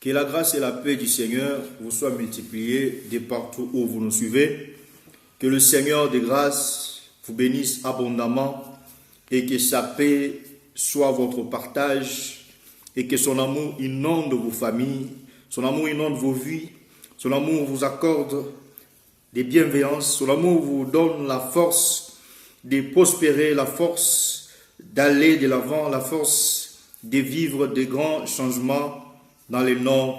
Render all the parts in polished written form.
Que la grâce et la paix du Seigneur vous soient multipliées de partout où vous nous suivez. Que le Seigneur de grâce vous bénisse abondamment et que sa paix soit votre partage et que son amour inonde vos familles, son amour inonde vos vies, son amour vous accorde des bienveillances, son amour vous donne la force de prospérer, la force d'aller de l'avant, la force de vivre de grands changements dans le nom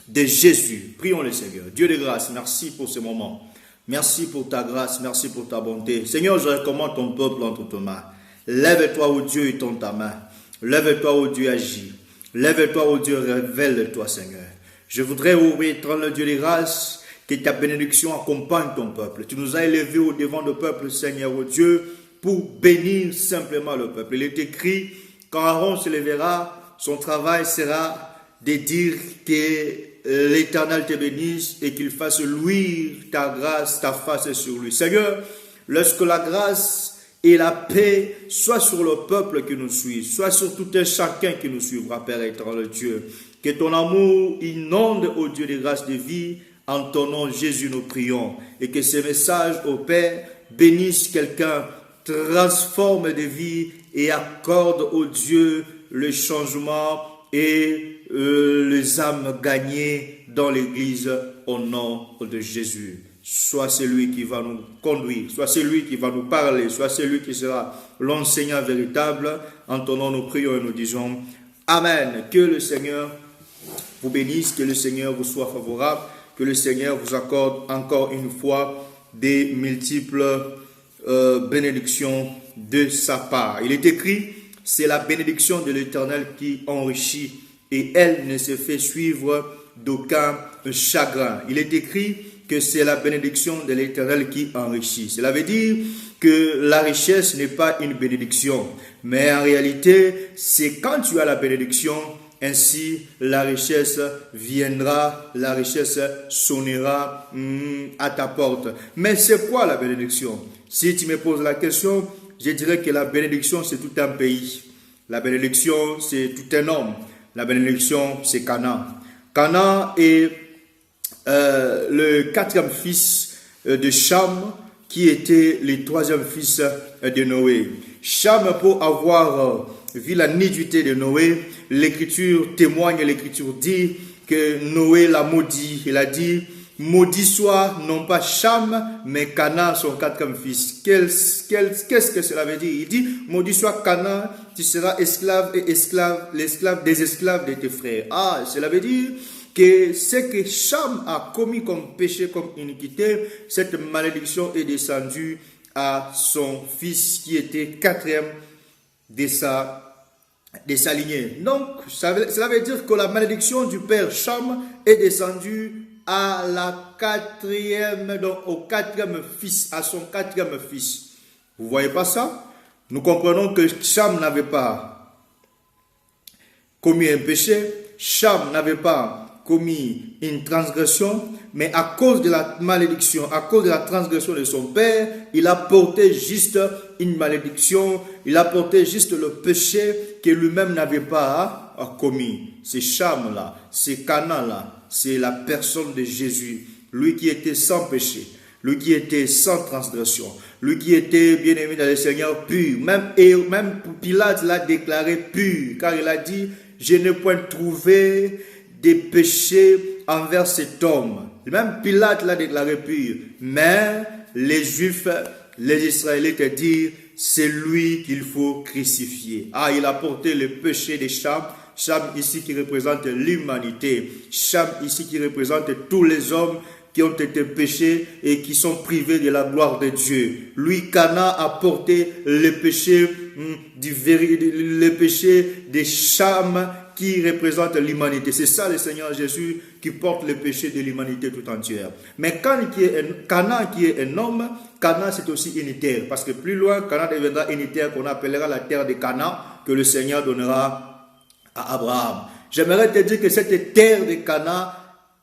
de Jésus. Prions le Seigneur. Dieu de grâce, merci pour ce moment. Merci pour ta grâce, merci pour ta bonté. Seigneur, je recommande ton peuple entre tes mains. Lève-toi, ô Dieu, et tends ta main. Lève-toi, ô Dieu, agis. Lève-toi, ô Dieu, révèle-toi, Seigneur. Je voudrais, ô éternel Dieu de grâce, que ta bénédiction accompagne ton peuple. Tu nous as élevés au devant du peuple, Seigneur, ô Dieu, pour bénir simplement le peuple. Il est écrit, quand Aaron se lèvera, son travail sera de dire que l'Éternel te bénisse et qu'il fasse luire ta grâce, ta face sur lui. Seigneur, lorsque la grâce et la paix soient sur le peuple qui nous suit, soit sur tout un chacun qui nous suivra, Père éternel Dieu, que ton amour inonde, ô Dieu de grâce de vie, en ton nom Jésus nous prions, et que ce message, ô Père, bénisse quelqu'un, transforme de vie et accorde, ô Dieu, le changement et les âmes gagnées dans l'église au nom de Jésus. Soit celui qui va nous conduire, soit celui qui va nous parler, soit celui qui sera l'enseignant véritable. En ton nom nous prions et nous disons Amen. Que le Seigneur vous bénisse, que le Seigneur vous soit favorable, que le Seigneur vous accorde encore une fois des multiples bénédictions de sa part. Il est écrit, c'est la bénédiction de l'Éternel qui enrichit et elle ne se fait suivre d'aucun chagrin. Il est écrit que c'est la bénédiction de l'Éternel qui enrichit. Cela veut dire que la richesse n'est pas une bénédiction, mais en réalité, c'est quand tu as la bénédiction, ainsi la richesse viendra, la richesse sonnera à ta porte. Mais c'est quoi la bénédiction? Si tu me poses la question, je dirais que la bénédiction, c'est tout un pays. La bénédiction, c'est tout un homme. La bénédiction, c'est Canaan. Canaan est le quatrième fils de Cham, qui était le troisième fils de Noé. Cham, pour avoir vu la nudité de Noé, l'Écriture témoigne, l'Écriture dit que Noé l'a maudit. Il a dit, maudit soit non pas Cham, mais Canaan, son quatrième fils. Qu'est-ce que cela veut dire? Il dit, maudit soit Canaan, tu seras esclave et esclave, l'esclave des esclaves de tes frères. Ah, cela veut dire que ce que Cham a commis comme péché, comme iniquité, cette malédiction est descendue à son fils qui était quatrième de sa lignée. Donc, cela veut dire que la malédiction du père Cham est descendue à la quatrième, donc au quatrième fils, à son quatrième fils. Vous voyez pas ça? Nous comprenons que Cham n'avait pas commis un péché, Cham n'avait pas commis une transgression, mais à cause de la malédiction, à cause de la transgression de son père, il a porté juste une malédiction, il a porté juste le péché que lui-même n'avait pas commis. C'est Cham là, c'est Canaan là, c'est la personne de Jésus, lui qui était sans péché, lui qui était sans transgression, lui qui était bien aimé dans le Seigneur pur. Même Pilate l'a déclaré pur, car il a dit, je n'ai point trouvé des péchés envers cet homme. Même Pilate l'a déclaré pur. Mais les Juifs, les Israélites disent, c'est lui qu'il faut crucifier. Ah, il a porté le péché de Cham. Cham ici qui représente l'humanité. Cham ici qui représente tous les hommes qui ont été péchés et qui sont privés de la gloire de Dieu. Lui, Canaan, a porté le péché de Cham qui représente l'humanité. C'est ça le Seigneur Jésus qui porte le péché de l'humanité tout entière. Mais Canaan qui est un homme, Canaan c'est aussi une terre. Parce que plus loin, Canaan deviendra une terre qu'on appellera la terre de Canaan, que le Seigneur donnera à Abraham. J'aimerais te dire que cette terre de Canaan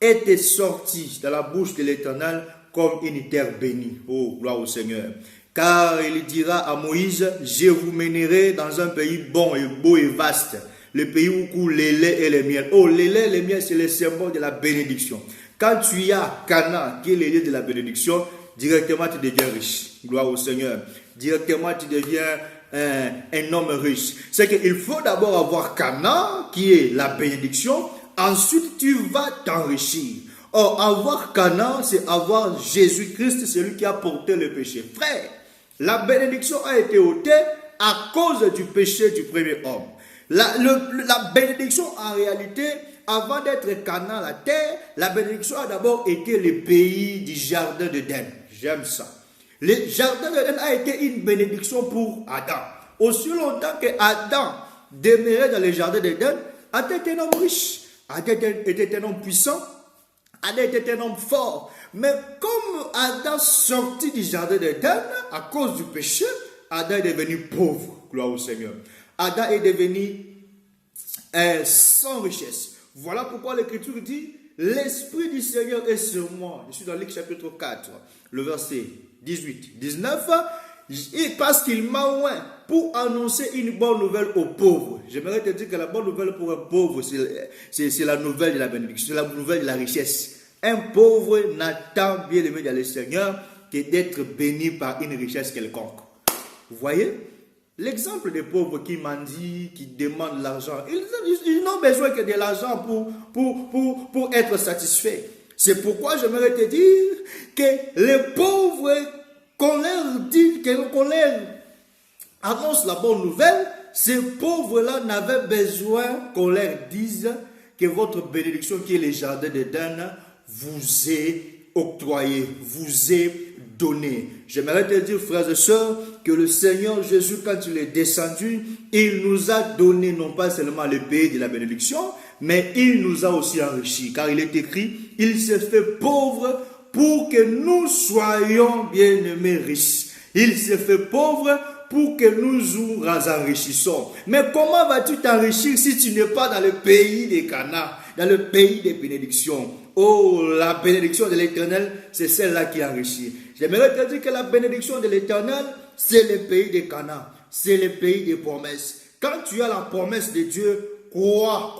était sortie de la bouche de l'Éternel comme une terre bénie. Oh, gloire au Seigneur. Car il dira à Moïse, je vous mènerai dans un pays bon et beau et vaste. Le pays où coulent les laits et les miels. Oh, les laits et les miels, c'est le symbole de la bénédiction. Quand tu as Cana, qui est le lieu de la bénédiction, directement tu deviens riche. Gloire au Seigneur. Directement tu deviens un homme riche. C'est qu'il faut d'abord avoir Cana, qui est la bénédiction. Ensuite, tu vas t'enrichir. Or, avoir Cana, c'est avoir Jésus-Christ, celui qui a porté le péché. Frère, la bénédiction a été ôtée à cause du péché du premier homme. La bénédiction, en réalité, avant d'être Canaan, la terre, la bénédiction a d'abord été le pays du jardin d'Éden. J'aime ça. Le jardin d'Éden a été une bénédiction pour Adam. Aussi longtemps que Adam demeurait dans le jardin d'Éden, Adam était un homme riche, Adam était un homme puissant, Adam était un homme fort. Mais comme Adam sortit du jardin d'Éden à cause du péché, Adam est devenu pauvre. Gloire au Seigneur. Adam est devenu sans richesse. Voilà pourquoi l'Écriture dit, l'Esprit du Seigneur est sur moi. Je suis dans Luc chapitre 4, le verset 18, 19. Et parce qu'il m'a oint pour annoncer une bonne nouvelle aux pauvres. J'aimerais te dire que la bonne nouvelle pour un pauvre, c'est la nouvelle de la bénédiction, c'est la nouvelle de la richesse. Un pauvre n'attend bien aimé dans le Seigneur que d'être béni par une richesse quelconque. Vous voyez? L'exemple des pauvres qui mendient, qui demandent l'argent, ils n'ont besoin que de l'argent pour être satisfaits. C'est pourquoi j'aimerais te dire que les pauvres, qu'on leur dit, qu'on leur annonce la bonne nouvelle, ces pauvres-là n'avaient besoin qu'on leur dise que votre bénédiction qui est le jardin d'Éden vous est octroyée, vous est donné. J'aimerais te dire, frères et sœurs, que le Seigneur Jésus, quand il est descendu, il nous a donné non pas seulement le pays de la bénédiction, mais il nous a aussi enrichis. Car il est écrit, il s'est fait pauvre pour que nous soyons bien-aimés riches. Il s'est fait pauvre pour que nous nous enrichissons. Mais comment vas-tu t'enrichir si tu n'es pas dans le pays des Canaan, dans le pays des bénédictions? Oh, la bénédiction de l'Éternel, c'est celle-là qui enrichit. J'aimerais te dire que la bénédiction de l'Éternel, c'est le pays des Canaan, c'est le pays des promesses. Quand tu as la promesse de Dieu, crois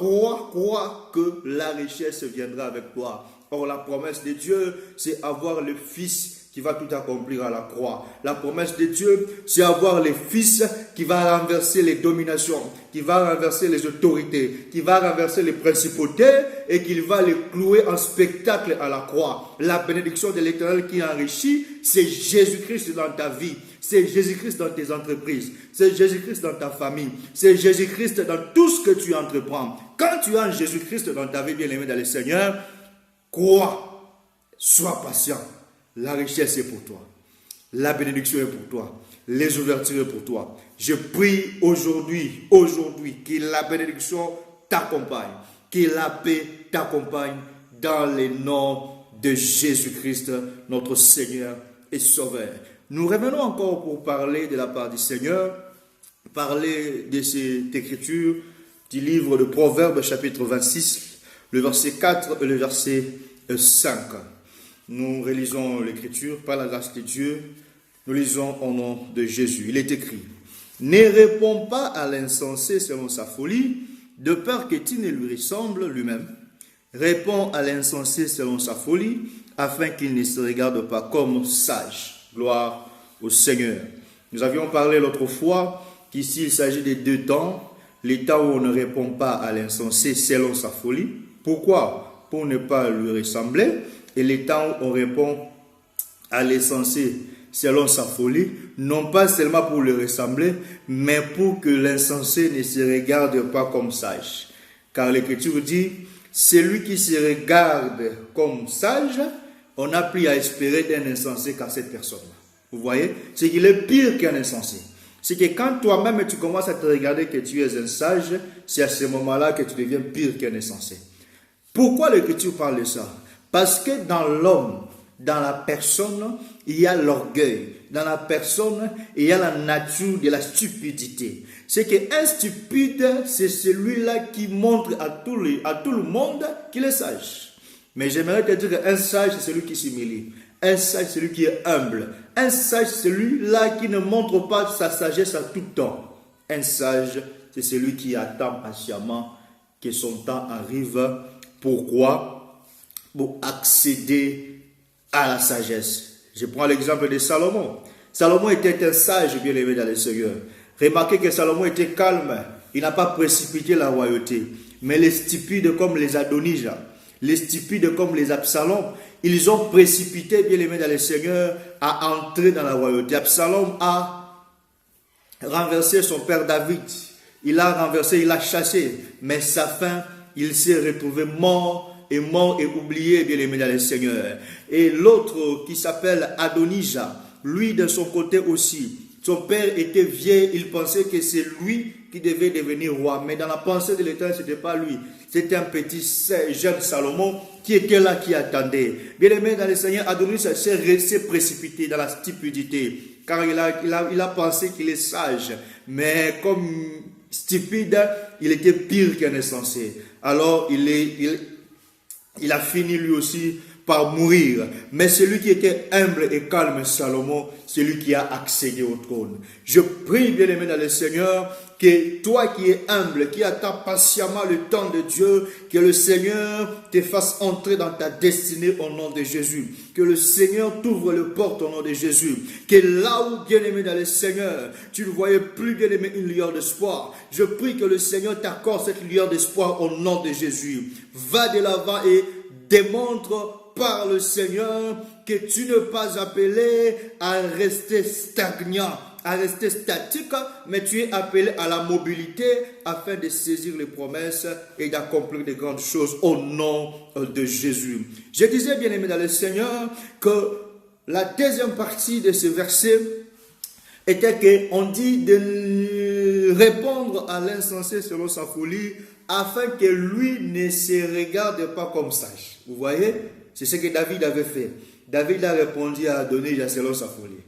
que la richesse viendra avec toi. Or, la promesse de Dieu, c'est avoir le Fils qui va tout accomplir à la croix. La promesse de Dieu, c'est avoir le Fils qui va renverser les dominations, qui va renverser les autorités, qui va renverser les principautés et qui va les clouer en spectacle à la croix. La bénédiction de l'Éternel qui enrichit, c'est Jésus-Christ dans ta vie, c'est Jésus-Christ dans tes entreprises, c'est Jésus-Christ dans ta famille, c'est Jésus-Christ dans tout ce que tu entreprends. Quand tu as Jésus-Christ dans ta vie, bien-aimé dans le Seigneur, crois, sois patient. La richesse est pour toi. La bénédiction est pour toi. Les ouvertures sont pour toi. Je prie aujourd'hui que la bénédiction t'accompagne, que la paix t'accompagne dans le nom de Jésus-Christ, notre Seigneur et Sauveur. Nous revenons encore pour parler de la part du Seigneur, parler de cette écriture du livre de Proverbes, chapitre 26, le verset 4 et le verset 5. Nous relisons l'écriture par la grâce de Dieu. Nous lisons au nom de Jésus. Il est écrit, ne réponds pas à l'insensé selon sa folie, de peur que tu ne lui ressembles lui-même. Réponds à l'insensé selon sa folie, afin qu'il ne se regarde pas comme sage. Gloire au Seigneur. Nous avions parlé l'autre fois qu'ici il s'agit de deux temps. Les temps où on ne répond pas à l'insensé selon sa folie. Pourquoi? Pour ne pas lui ressembler. Et les temps où on répond à l'insensé selon sa folie, non pas seulement pour le ressembler, mais pour que l'insensé ne se regarde pas comme sage. Car l'Écriture dit, celui qui se regarde comme sage, on n'a plus à espérer d'un insensé qu'à cette personne-là. Vous voyez? C'est qu'il est pire qu'un insensé. C'est que quand toi-même tu commences à te regarder que tu es un sage, c'est à ce moment-là que tu deviens pire qu'un insensé. Pourquoi l'Écriture parle de ça? Parce que dans l'homme, dans la personne, il y a l'orgueil. Dans la personne, il y a la nature de la stupidité. C'est qu'un stupide, c'est celui-là qui montre à tout le monde qu'il est sage. Mais j'aimerais te dire qu'un sage, c'est celui qui s'humilie. Un sage, c'est celui qui est humble. Un sage, c'est celui-là qui ne montre pas sa sagesse à tout temps. Un sage, c'est celui qui attend patiemment que son temps arrive. Pourquoi? Pour accéder à la sagesse. Je prends l'exemple de Salomon. Salomon était un sage, bien aimé dans le Seigneur. Remarquez que Salomon était calme. Il n'a pas précipité la royauté. Mais les stupides comme les Adonija, les stupides comme les Absalom, ils ont précipité, bien aimé dans le Seigneur, à entrer dans la royauté. Absalom a renversé son père David. Il a renversé, il a chassé. Mais sa fin, il s'est retrouvé mort et oublié, bien aimé dans le Seigneur. Et l'autre qui s'appelle Adonija, lui de son côté aussi, son père était vieux, il pensait que c'est lui qui devait devenir roi. Mais dans la pensée de l'Éternel, ce n'était pas lui. C'était un petit jeune Salomon qui était là, qui attendait. Bien aimé dans le Seigneur, Adonija s'est précipité dans la stupidité. Car il a pensé qu'il est sage. Mais comme stupide, il était pire qu'un insensé. Alors il a fini lui aussi par mourir. Mais celui qui était humble et calme, Salomon, c'est lui qui a accédé au trône. Je prie, bien-aimé dans le Seigneur, que toi qui es humble, qui attends patiemment le temps de Dieu, que le Seigneur te fasse entrer dans ta destinée au nom de Jésus. Que le Seigneur t'ouvre les portes au nom de Jésus. Que là où, bien-aimé dans le Seigneur, tu ne voyais plus, bien-aimé, une lueur d'espoir. Je prie que le Seigneur t'accorde cette lueur d'espoir au nom de Jésus. Va de l'avant et démontre par le Seigneur que tu n'es pas appelé à rester stagnant, à rester statique, mais tu es appelé à la mobilité afin de saisir les promesses et d'accomplir de grandes choses au nom de Jésus. Je disais, bien aimé dans le Seigneur, que la deuxième partie de ce verset était qu'on dit de répondre à l'insensé selon sa folie afin que lui ne se regarde pas comme sage. Vous voyez? C'est ce que David avait fait. David a répondu à Adonija selon sa folie.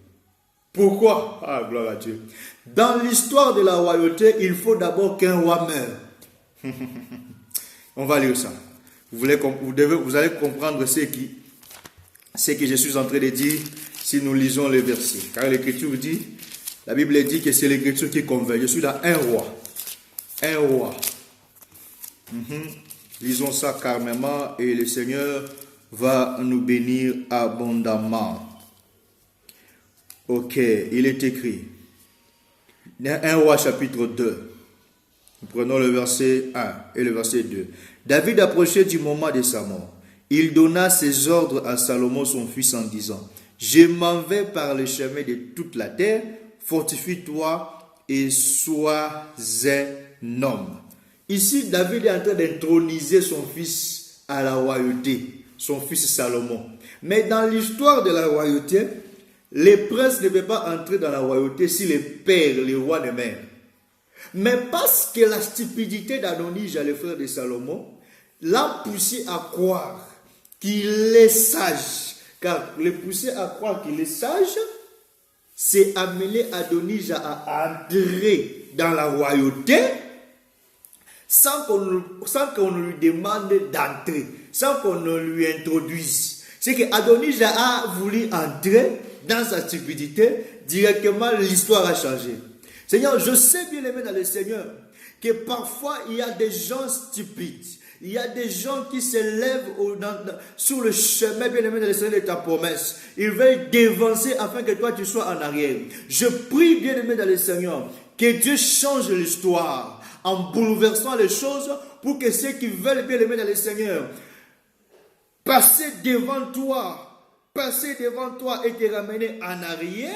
Pourquoi? Ah, gloire à Dieu. Dans l'histoire de la royauté, il faut d'abord qu'un roi meure. On va lire ça. Vous allez comprendre ce que je suis en train de dire si nous lisons les versets. Car l'Écriture dit, la Bible dit que c'est l'Écriture qui convainc. Je suis dans un roi. Un roi. Lisons ça calmement et le Seigneur va nous bénir abondamment. Ok, il est écrit. 1 Roi chapitre 2. Nous prenons le verset 1 et le verset 2. David approchait du moment de sa mort. Il donna ses ordres à Salomon son fils en disant, je m'en vais par le chemin de toute la terre, fortifie-toi et sois un homme. Ici, David est en train d'introniser son fils à la royauté, son fils Salomon. Mais dans l'histoire de la royauté, les princes ne peuvent pas entrer dans la royauté si les pères, les rois ne meurent. Mais parce que la stupidité d'Adonija, le frère de Salomon, l'a poussé à croire qu'il est sage. Car le pousser à croire qu'il est sage, c'est amener Adonija à entrer dans la royauté sans qu'on lui demande d'entrer, sans qu'on ne lui introduise. C'est que Adonija a voulu entrer dans sa stupidité, directement l'histoire a changé. Seigneur, je sais bien aimé dans le Seigneur que parfois il y a des gens stupides, il y a des gens qui se lèvent sur le chemin bien aimé dans le Seigneur de ta promesse. Ils veulent dévancer afin que toi tu sois en arrière. Je prie bien aimé dans le Seigneur que Dieu change l'histoire en bouleversant les choses pour que ceux qui veulent bien aimer dans le Seigneur passer devant toi et te ramener en arrière,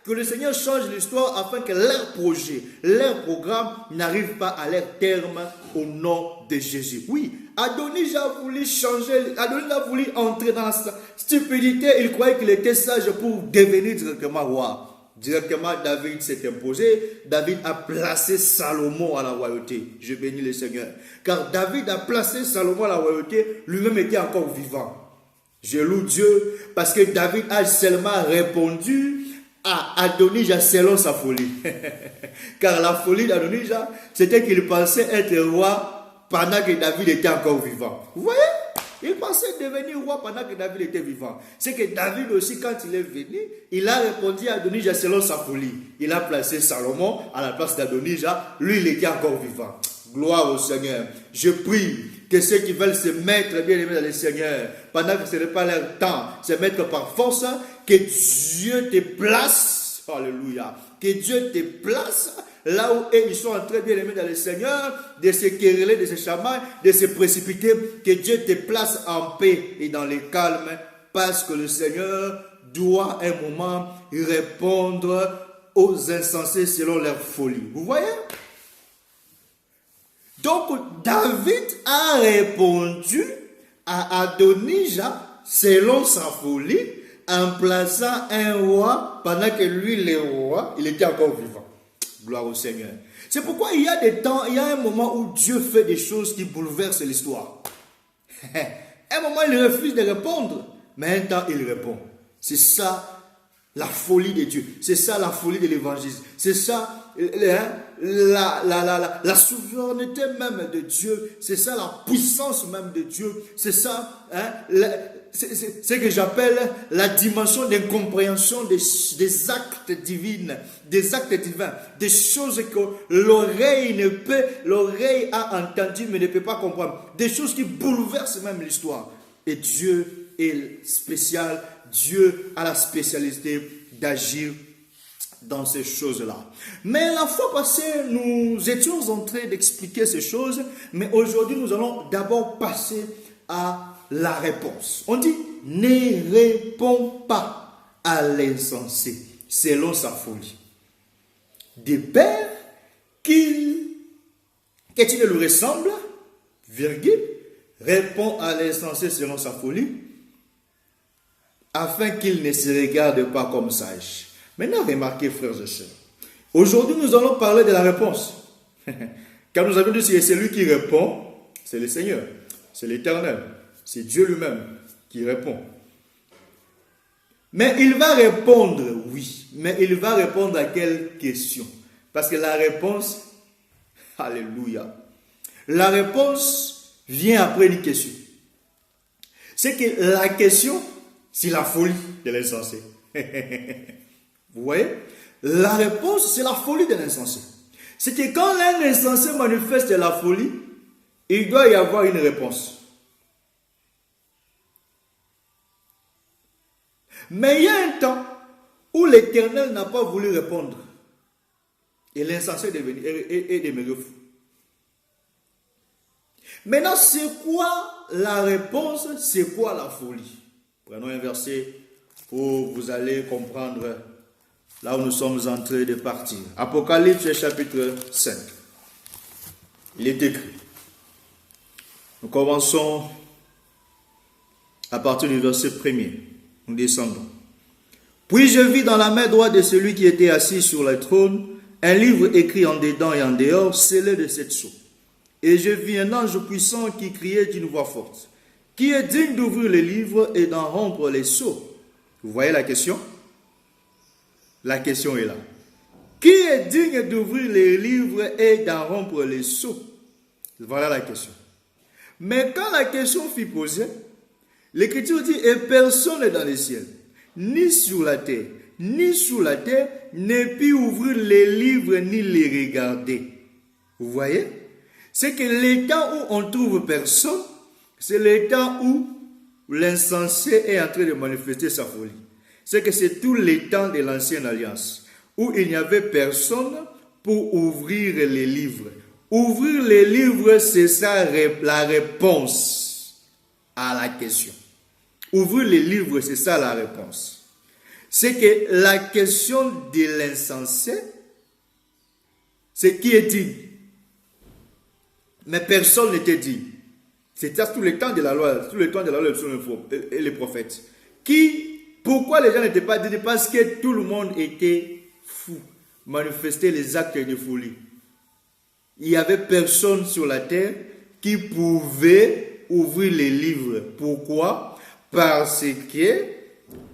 que le Seigneur change l'histoire afin que leur projet, leur programme n'arrive pas à leur terme au nom de Jésus. Oui, Adonija a voulu changer, Adonija a voulu entrer dans sa stupidité, il croyait qu'il était sage pour devenir directement roi. Directement, David s'est imposé. David a placé Salomon à la royauté. Je bénis le Seigneur. Car David a placé Salomon à la royauté, lui-même était encore vivant. Je loue Dieu parce que David a seulement répondu à Adonija selon sa folie. Car la folie d'Adonija, c'était qu'il pensait être roi pendant que David était encore vivant. Vous voyez? Il pensait devenir roi pendant que David était vivant. C'est que David aussi, quand il est venu, il a répondu à Adonijah selon sa folie. Il a placé Salomon à la place d'Adonijah. Lui, il était encore vivant. Gloire au Seigneur. Je prie que ceux qui veulent se mettre bien aimés dans le Seigneur, pendant que ce n'est pas leur temps, se mettre par force, que Dieu te place, alléluia, que Dieu te place là où ils sont en train bien aimés dans le Seigneur, de se quereller, de se chamailler, de se précipiter, que Dieu te place en paix et dans le calme, parce que le Seigneur doit un moment répondre aux insensés selon leur folie. Vous voyez? Donc, David a répondu à Adonijah selon sa folie en plaçant un roi pendant que lui, le roi, il était encore vivant. Gloire au Seigneur. C'est pourquoi il y a des temps, il y a un moment où Dieu fait des choses qui bouleversent l'histoire. Un moment, il refuse de répondre, mais un temps, il répond. C'est ça la folie de Dieu. C'est ça la folie de l'évangile. C'est ça la souveraineté même de Dieu. C'est ça la puissance même de Dieu. C'est ça c'est ce que j'appelle la dimension d'incompréhension des actes divins, des choses que l'oreille a entendues mais ne peut pas comprendre, des choses qui bouleversent même l'histoire. Et Dieu est spécial, Dieu a la spécialité d'agir dans ces choses-là. Mais la fois passée, nous étions en train d'expliquer ces choses, mais aujourd'hui, nous allons d'abord passer à la réponse. On dit, ne réponds pas à l'insensé selon sa folie. De peur que tu ne lui ressembles, virgule, réponds à l'insensé selon sa folie, afin qu'il ne se regarde pas comme sage. Maintenant, remarquez, frères et sœurs, aujourd'hui, nous allons parler de la réponse. Car nous avons dit que c'est lui qui répond, c'est le Seigneur, c'est l'Éternel. C'est Dieu lui-même qui répond. Mais il va répondre, oui. Mais il va répondre à quelle question? Parce que la réponse, alléluia, la réponse vient après une question. C'est que la question, c'est la folie de l'insensé. Vous voyez? La réponse, c'est la folie de l'insensé. C'est que quand un insensé manifeste la folie, il doit y avoir une réponse. Mais il y a un temps où l'Éternel n'a pas voulu répondre. Et l'insensé est demeuré fou. Maintenant, c'est quoi la réponse? C'est quoi la folie? Prenons un verset où vous allez comprendre là où nous sommes en train de partir. Apocalypse chapitre 5. Il est écrit. Nous commençons à partir du verset 1er. Nous descendons. Puis je vis dans la main droite de celui qui était assis sur le trône un livre écrit en dedans et en dehors, scellé de 7 sceaux. Et je vis un ange puissant qui criait d'une voix forte, qui est digne d'ouvrir les livres et d'en rompre les sceaux. Vous voyez la question? La question est là. Qui est digne d'ouvrir les livres et d'en rompre les sceaux? Voilà la question. Mais quand la question fut posée, l'Écriture dit, et personne dans le ciel, ni sur la terre, ni sous la terre, ne put ouvrir les livres ni les regarder. Vous voyez? C'est que l'état où on trouve personne, c'est l'état où l'insensé est en train de manifester sa folie. C'est que c'est tout l'état de l'ancienne alliance, où il n'y avait personne pour ouvrir les livres. Ouvrir les livres, c'est ça la réponse à la question. Ouvrir les livres, c'est ça la réponse. C'est que la question de l'insensé, c'est qui est digne. Mais personne n'était digne. C'était tout le temps de la loi, et les prophètes. Pourquoi les gens n'étaient pas dignes? Parce que tout le monde était fou, manifestait les actes de folie. Il n'y avait personne sur la terre qui pouvait ouvrir les livres. Pourquoi? Parce que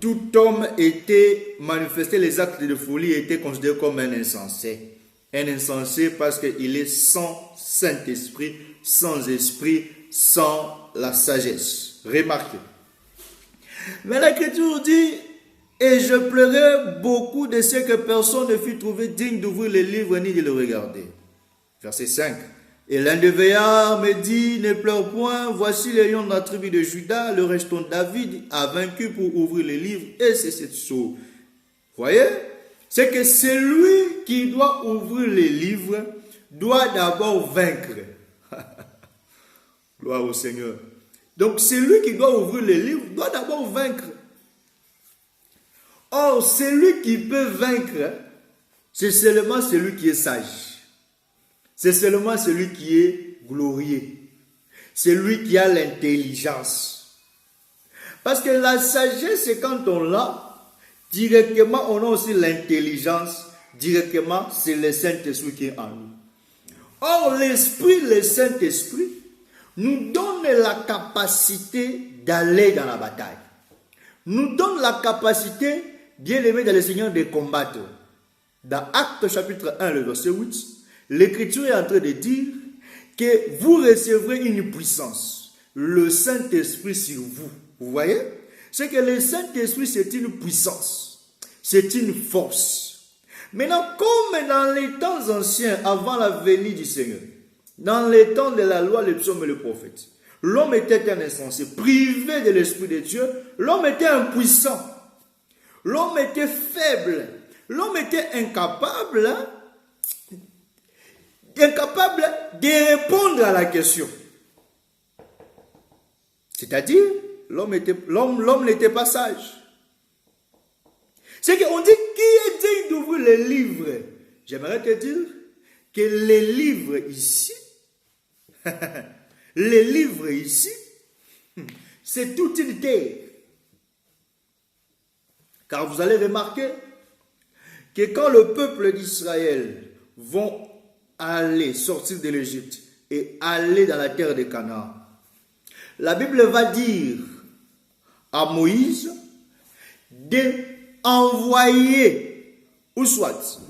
tout homme était manifesté les actes de folie et était considéré comme un insensé. Un insensé parce qu'il est sans Saint-Esprit, sans esprit, sans la sagesse. Remarquez. Mais l'Écriture dit, et je pleurais beaucoup de ce que personne ne fut trouvé digne d'ouvrir le livre ni de le regarder. Verset 5. Et l'un des veillards me dit, ne pleure point, voici les lions de la tribu de Juda, le restant de David a vaincu pour ouvrir les livres, et c'est cette chose. Voyez? C'est que celui qui doit ouvrir les livres doit d'abord vaincre. Gloire au Seigneur. Donc celui qui doit ouvrir les livres doit d'abord vaincre. Or, celui qui peut vaincre, c'est seulement celui qui est sage. C'est seulement celui qui est glorieux. Celui qui a l'intelligence. Parce que la sagesse, c'est quand on l'a, directement on a aussi l'intelligence. Directement, c'est le Saint-Esprit qui est en nous. Or, l'Esprit, le Saint-Esprit, nous donne la capacité d'aller dans la bataille. Nous donne la capacité, bien aimé dans le Seigneur, de combattre. Dans Actes chapitre 1, le verset 8, l'Écriture est en train de dire que vous recevrez une puissance, le Saint-Esprit sur vous. Vous voyez? C'est que le Saint-Esprit, c'est une puissance, c'est une force. Maintenant, comme dans les temps anciens, avant la venue du Seigneur, dans les temps de la loi, les psaumes et les prophètes, l'homme était un insensé, privé de l'Esprit de Dieu, l'homme était impuissant, l'homme était faible, l'homme était incapable de répondre à la question. C'est-à-dire, l'homme n'était pas sage. C'est qu'on dit, qui est digne d'ouvrir les livres? J'aimerais te dire que les livres ici, c'est toute une terre. Car vous allez remarquer que quand le peuple d'Israël vont aller sortir de l'Égypte et aller dans la terre de Canaan, la Bible va dire à Moïse d'envoyer, ou soit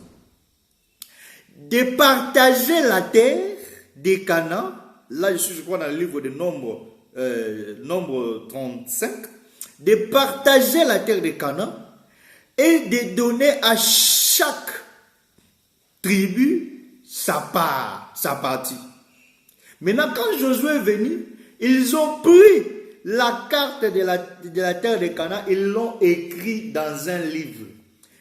de partager la terre de Canaan. Là, je crois, dans le livre de Nombre 35, de partager la terre de Canaan et de donner à chaque tribu sa part, sa partie. Maintenant, quand Josué est venu, ils ont pris la carte de la terre de Canaan, ils l'ont écrit dans un livre.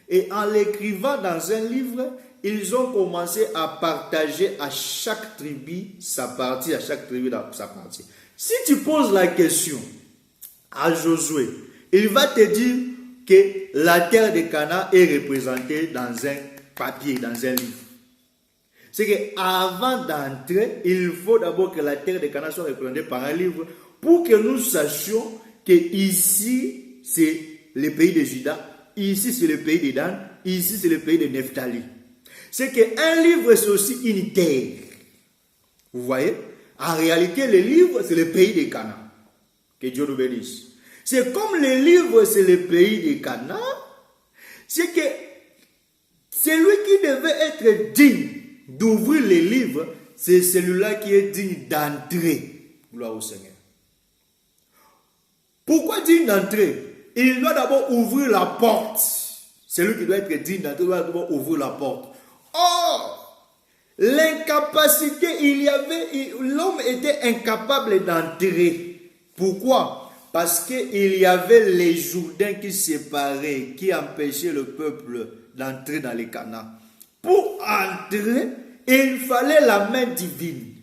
Et en l'écrivant dans un livre, ils ont commencé à partager à chaque tribu sa partie, à chaque tribu sa partie. Si tu poses la question à Josué, il va te dire que la terre de Canaan est représentée dans un papier, dans un livre. C'est qu'avant d'entrer, il faut d'abord que la terre de Canaan soit représentée par un livre pour que nous sachions que ici, c'est le pays de Juda, ici, c'est le pays de Dan, ici, c'est le pays de Nephtali. C'est qu'un livre, c'est aussi une terre. Vous voyez? En réalité, le livre, c'est le pays de Canaan. Que Dieu nous bénisse. C'est comme le livre, c'est le pays de Canaan. C'est que celui qui devait être digne d'ouvrir les livres, c'est celui-là qui est digne d'entrer. Gloire au Seigneur. Pourquoi digne d'entrer? Il doit d'abord ouvrir la porte. Celui qui doit être digne d'entrer doit d'abord ouvrir la porte. Or, l'incapacité, l'homme était incapable d'entrer. Pourquoi? Parce qu'il y avait les Jourdains qui séparaient, qui empêchaient le peuple d'entrer dans les Canaan. Pour entrer, il fallait la main divine.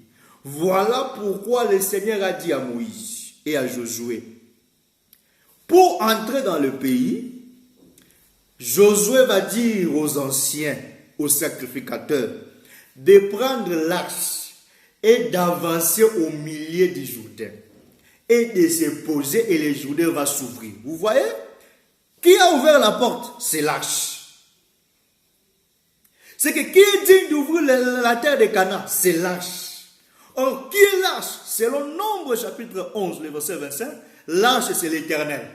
Voilà pourquoi le Seigneur a dit à Moïse et à Josué, pour entrer dans le pays, Josué va dire aux anciens, aux sacrificateurs, de prendre l'arche et d'avancer au milieu du Jourdain et de se poser et le Jourdain va s'ouvrir. Vous voyez? Qui a ouvert la porte? C'est l'arche. C'est que qui est digne d'ouvrir la terre de Canaan? C'est l'arche. Or, qui est l'arche? Selon Nombre chapitre 11, le verset 25, l'arche c'est l'Éternel.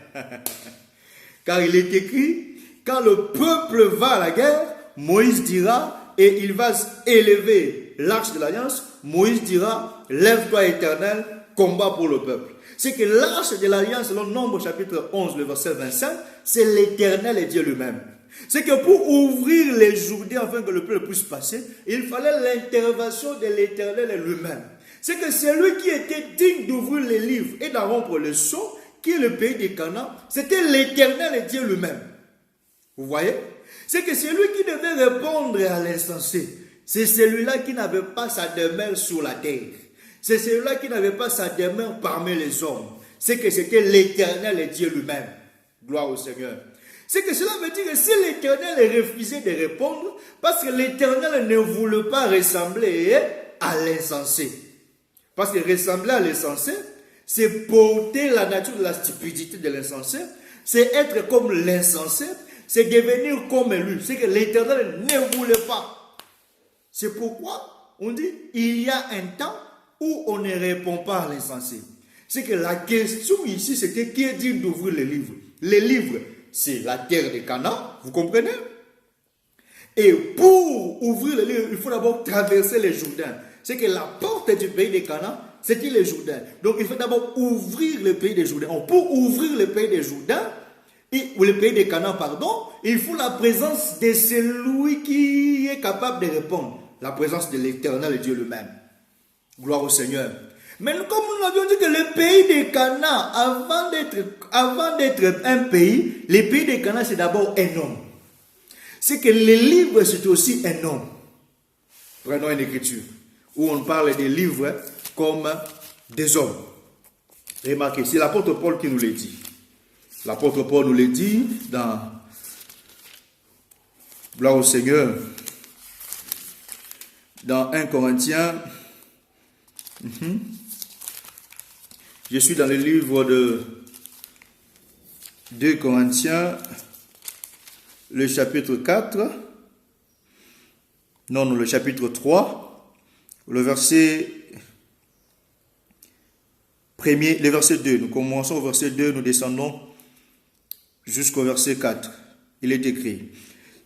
Car il est écrit, quand le peuple va à la guerre, Moïse dira, et il va élever l'arche de l'alliance, Moïse dira, lève-toi Éternel, combat pour le peuple. C'est que l'arche de l'alliance, selon Nombre chapitre 11, le verset 25, c'est l'Éternel et Dieu lui-même. C'est que pour ouvrir les Jourdains afin que le peuple puisse passer, il fallait l'intervention de l'Éternel lui-même. C'est que celui qui était digne d'ouvrir les livres et d'en rompre le sceau, qui est le pays des Canaan, c'était l'Éternel et Dieu lui-même. Vous voyez? C'est que celui qui devait répondre à l'insensé, c'est celui-là qui n'avait pas sa demeure sur la terre. C'est celui-là qui n'avait pas sa demeure parmi les hommes. C'est que c'était l'Éternel et Dieu lui-même. Gloire au Seigneur. C'est que cela veut dire que si l'Éternel refusait de répondre, parce que l'Éternel ne voulait pas ressembler à l'insensé. Parce que ressembler à l'insensé, c'est porter la nature de la stupidité de l'insensé, c'est être comme l'insensé, c'est devenir comme lui. C'est que l'Éternel ne voulait pas. C'est pourquoi on dit, il y a un temps où on ne répond pas à l'insensé. C'est que la question ici, c'était qui est digne d'ouvrir les livres. Les livres, c'est la terre de Canaan, vous comprenez? Et pour ouvrir les livres, il faut d'abord traverser les Jourdains. C'est que la porte du pays de Canaan, c'était les Jourdains. Donc il faut d'abord ouvrir le pays des Jourdains. Pour ouvrir le pays des Jourdains, ou le pays de Canaan, pardon, il faut la présence de celui qui est capable de répondre. La présence de l'Éternel Dieu lui-même. Gloire au Seigneur. Mais comme nous avions dit que le pays de Canaan, avant d'être un pays, le pays de Canaan c'est d'abord un homme. C'est que les livres c'est aussi un homme. Prenons une écriture où on parle des livres comme des hommes. Remarquez, c'est l'apôtre Paul qui nous le dit. L'apôtre Paul nous le dit dans Gloire au Seigneur, dans 1 Corinthiens. Je suis dans le livre de 2 Corinthiens, le chapitre 4, non, le chapitre 3, le verset 1er, le verset 2. Nous commençons au verset 2, nous descendons jusqu'au verset 4. Il est écrit,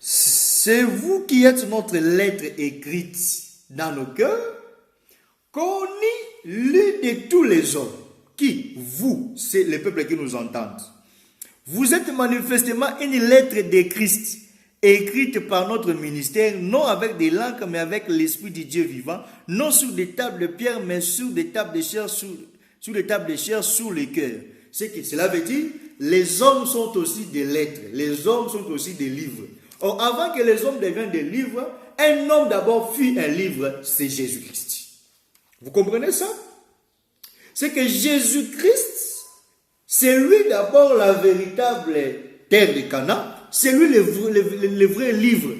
c'est vous qui êtes notre lettre écrite dans nos cœurs, connue, lue de tous les hommes. Qui? Vous, c'est les peuples qui nous entendent. Vous êtes manifestement une lettre de Christ, écrite par notre ministère, non avec des langues, mais avec l'Esprit du Dieu vivant, non sur des tables de pierre, mais sur des tables de chair, sur des tables de chair, sur les cœurs. C'est que cela veut dire, les hommes sont aussi des lettres, les hommes sont aussi des livres. Or, avant que les hommes deviennent des livres, un homme d'abord fut un livre, c'est Jésus-Christ. Vous comprenez ça? C'est que Jésus-Christ, c'est lui d'abord la véritable terre de Canaan, c'est lui le vrai livre.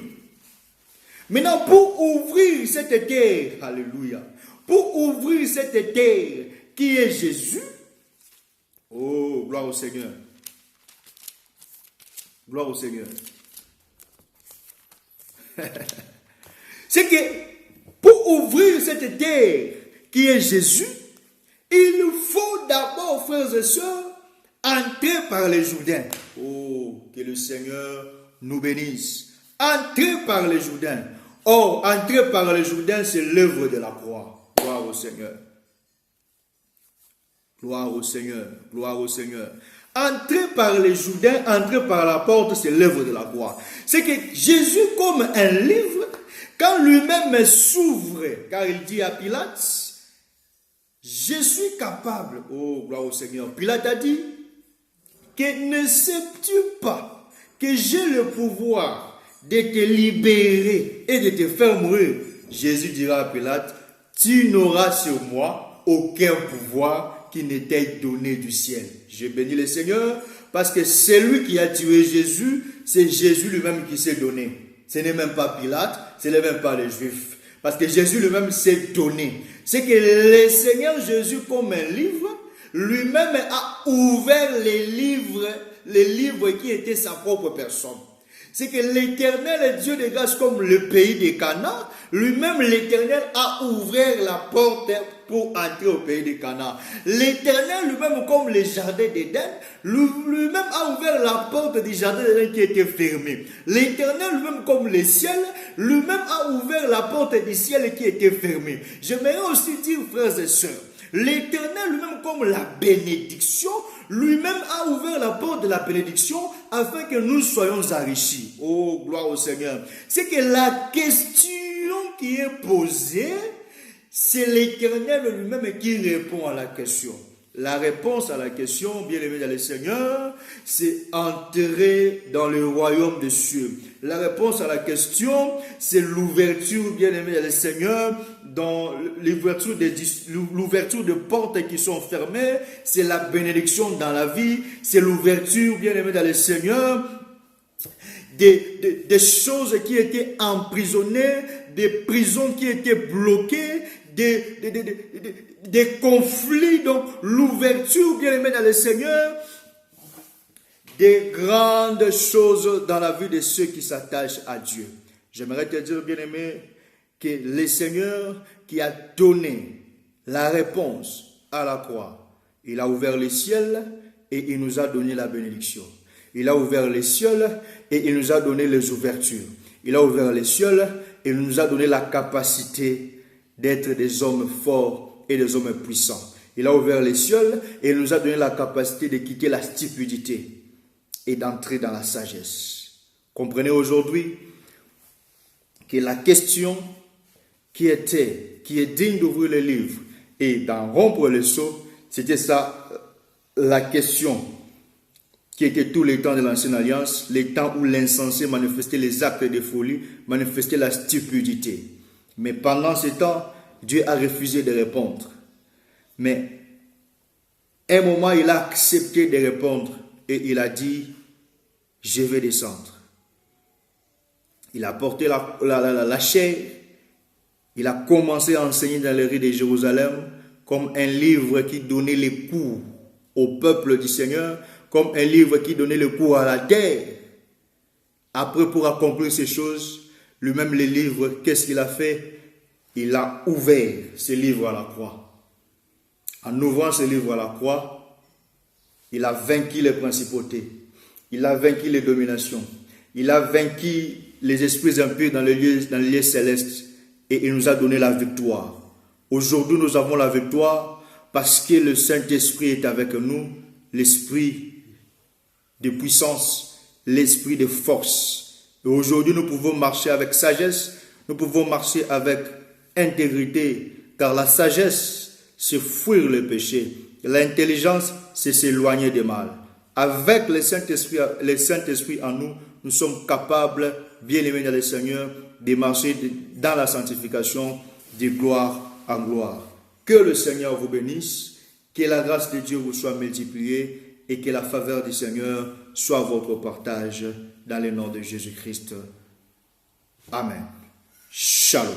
Maintenant, pour ouvrir cette terre, alléluia, pour ouvrir cette terre qui est Jésus, oh, gloire au Seigneur. Gloire au Seigneur. C'est que pour ouvrir cette terre qui est Jésus, il faut d'abord, frères et sœurs, entrer par les Jourdains. Oh, que le Seigneur nous bénisse. Entrer par les Jourdains. Oh, entrer par les Jourdains, c'est l'œuvre de la croix. Gloire au Seigneur. Gloire au Seigneur. Gloire au Seigneur. Entrer par les Jourdains, entrer par la porte, c'est l'œuvre de la croix. C'est que Jésus, comme un livre, quand lui-même s'ouvre, car il dit à Pilate, je suis capable, oh gloire au Seigneur. Pilate a dit, que ne sais-tu pas que j'ai le pouvoir de te libérer et de te faire mourir? Jésus dira à Pilate, tu n'auras sur moi aucun pouvoir qui ne t'ait donné du ciel. Je bénis le Seigneur parce que celui qui a tué Jésus, c'est Jésus lui-même qui s'est donné. Ce n'est même pas Pilate, ce n'est même pas les Juifs. Parce que Jésus lui-même s'est donné. C'est que le Seigneur Jésus, comme un livre, lui-même a ouvert les livres qui étaient sa propre personne. C'est que l'Éternel Dieu de grâce, comme le pays de Canaan, lui-même l'Éternel a ouvert la porte pour entrer au pays de Canaan. L'Éternel lui-même, comme le jardin d'Éden, lui-même a ouvert la porte du jardin d'Éden qui était fermée. L'Éternel lui-même, comme le ciel, lui-même a ouvert la porte du ciel qui était fermée. J'aimerais aussi dire, frères et sœurs, L'Éternel lui-même, comme la bénédiction, lui-même a ouvert la porte de la bénédiction afin que nous soyons enrichis. Oh, gloire au Seigneur. C'est que la question qui est posée, c'est l'Éternel lui-même qui répond à la question. La réponse à la question, bien aimé dans le Seigneur, c'est entrer dans le royaume des cieux. La réponse à la question, c'est l'ouverture, bien aimé dans le Seigneur, dans l'ouverture de portes qui sont fermées. C'est la bénédiction dans la vie. C'est l'ouverture, bien aimé dans le Seigneur, des choses qui étaient emprisonnées, des prisons qui étaient bloquées, des conflits, donc l'ouverture, bien aimé dans le Seigneur, des grandes choses dans la vie de ceux qui s'attachent à Dieu. J'aimerais te dire, bien aimé, que le Seigneur qui a donné la réponse à la croix, il a ouvert les ciels et il nous a donné la bénédiction. Il a ouvert les cieux et il nous a donné les ouvertures. Il a ouvert les cieux et il nous a donné la capacité d'être des hommes forts et des hommes puissants. Il a ouvert les cieux et il nous a donné la capacité de quitter la stupidité et d'entrer dans la sagesse. Comprenez aujourd'hui que la question qui est digne d'ouvrir le livre et d'en rompre le sceau, c'était ça, la question qui était tous les temps de l'Ancienne Alliance, les temps où l'insensé manifestait les actes de folie, manifestait la stupidité. Mais pendant ce temps, Dieu a refusé de répondre. Mais à un moment, il a accepté de répondre et il a dit, je vais descendre. Il a porté la chair, il a commencé à enseigner dans les rues de Jérusalem comme un livre qui donnait les cours au peuple du Seigneur, comme un livre qui donnait le cours à la terre. Après, pour accomplir ces choses, lui-même les livres, qu'est-ce qu'il a fait? Il a ouvert ce livre à la croix. En ouvrant ce livre à la croix, il a vaincu les principautés, il a vaincu les dominations, il a vaincu les esprits impurs dans les lieux célestes et il nous a donné la victoire. Aujourd'hui, nous avons la victoire parce que le Saint-Esprit est avec nous, l'esprit de puissance, l'esprit de force. Et aujourd'hui, nous pouvons marcher avec sagesse, nous pouvons marcher avec intégrité, car la sagesse, c'est fuir le péché. L'intelligence, c'est s'éloigner du mal. Avec le Saint-Esprit en nous, nous sommes capables, bien aimés dans le Seigneur, de marcher dans la sanctification de gloire en gloire. Que le Seigneur vous bénisse, que la grâce de Dieu vous soit multipliée et que la faveur du Seigneur soit votre partage dans le nom de Jésus-Christ. Amen. Shalom.